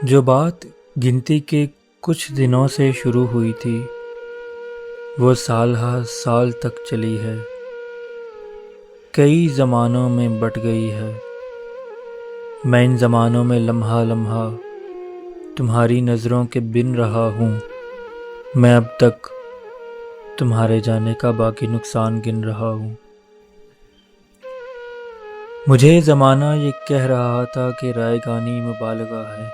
جو بات گنتی کے کچھ دنوں سے شروع ہوئی تھی وہ سال ہا سال تک چلی ہے، کئی زمانوں میں بٹ گئی ہے۔ میں ان زمانوں میں لمحہ لمحہ تمہاری نظروں کے بن رہا ہوں، میں اب تک تمہارے جانے کا باقی نقصان گن رہا ہوں۔ مجھے زمانہ یہ کہہ رہا تھا کہ رائے گانی مبالغہ ہے،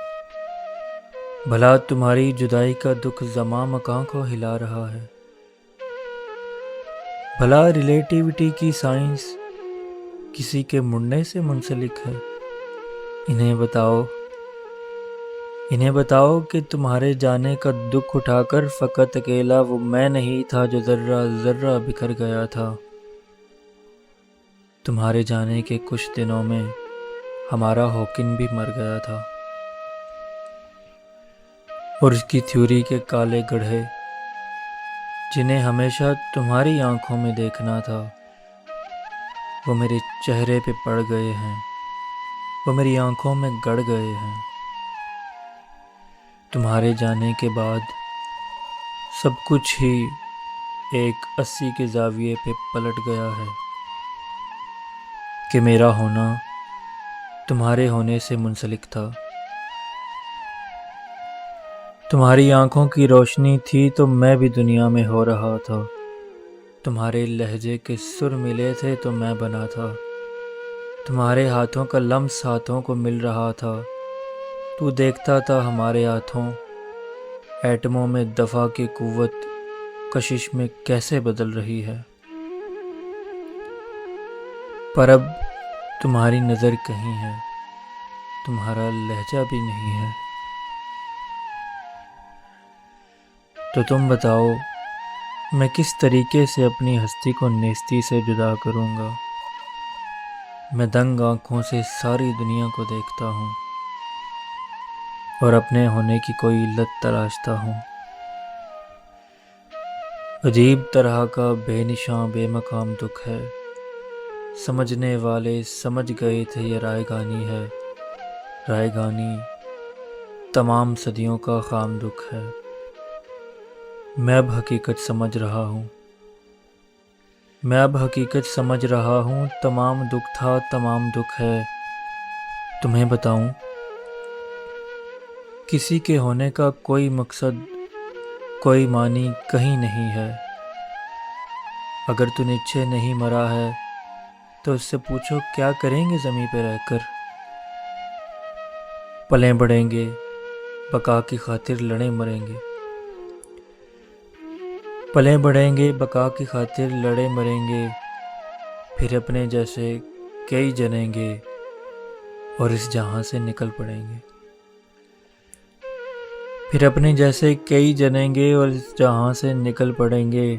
بھلا تمہاری جدائی کا دکھ زماں مکاں کو ہلا رہا ہے۔ بھلا ریلیٹیوٹی کی سائنس کسی کے مڑنے سے منسلک ہے؟ انہیں بتاؤ کہ تمہارے جانے کا دکھ اٹھا کر فقط اکیلا وہ میں نہیں تھا جو ذرہ ذرہ بکھر گیا تھا۔ تمہارے جانے کے کچھ دنوں میں ہمارا ہاکن بھی مر گیا تھا، اور اس کی تھیوری کے کالے گڑھے جنہیں ہمیشہ تمہاری آنکھوں میں دیکھنا تھا وہ میرے چہرے پہ پڑ گئے ہیں، وہ میری آنکھوں میں گڑ گئے ہیں۔ تمہارے جانے کے بعد سب کچھ ہی ایک 80 کے زاویے پہ پلٹ گیا ہے کہ میرا ہونا تمہارے ہونے سے منسلک تھا۔ تمہاری آنکھوں کی روشنی تھی تو میں بھی دنیا میں ہو رہا تھا، تمہارے لہجے کے سر ملے تھے تو میں بنا تھا، تمہارے ہاتھوں کا لمس ہاتھوں کو مل رہا تھا، تو دیکھتا تھا ہمارے ہاتھوں ایٹموں میں دفع کی قوت کشش میں کیسے بدل رہی ہے۔ پر اب تمہاری نظر کہیں ہے، تمہارا لہجہ بھی نہیں ہے۔ تو تم بتاؤ میں کس طریقے سے اپنی ہستی کو نیستی سے جدا کروں گا؟ میں دنگ آنکھوں سے ساری دنیا کو دیکھتا ہوں اور اپنے ہونے کی کوئی علت تلاشتا ہوں۔ عجیب طرح کا بے نشاں بے مقام دکھ ہے، سمجھنے والے سمجھ گئے تھے یہ رائے گانی ہے، رائے گانی تمام صدیوں کا خام دکھ ہے۔ میں اب حقیقت سمجھ رہا ہوں، تمام دکھ تھا، تمام دکھ ہے۔ تمہیں بتاؤں کسی کے ہونے کا کوئی مقصد کوئی معنی کہیں نہیں ہے۔ اگر تو نیچے نہیں مرا ہے تو اس سے پوچھو کیا کریں گے زمیں پہ رہ کر؟ پلیں بڑھیں گے، بقا کی خاطر لڑیں مریں گے، پلیں بڑھیں گے، بقا کی خاطر لڑے مریں گے، پھر اپنے جیسے کئی جنیں گے اور اس جہاں سے نکل پڑیں گے۔ پھر اپنے جیسے کئی جنیں گے اور اس جہاں سے نکل پڑیں گے،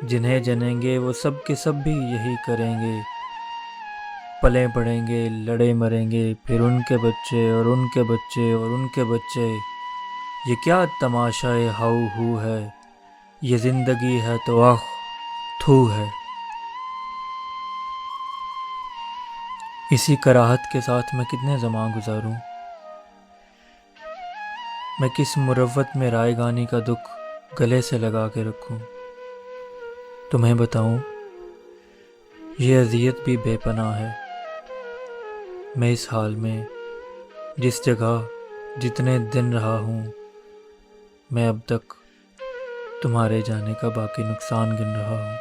جنہیں جنیں گے وہ سب کے سب بھی یہی کریں گے، پلیں بڑھیں گے، لڑے مریں گے، پھر ان کے بچے اور ان کے بچے اور ان کے بچے۔ یہ کیا تماشائے ہاؤ ہو ہے، یہ زندگی ہے تو آخ تھو ہے۔ اسی کراہت کے ساتھ میں کتنے زماں گزاروں، میں کس مروت میں رائے گانی کا دکھ گلے سے لگا کے رکھوں۔ تمہیں بتاؤں یہ اذیت بھی بے پناہ ہے۔ میں اس حال میں جس جگہ جتنے دن رہا ہوں، میں اب تک تمہارے جانے کا باقی نقصان گن رہا ہوں۔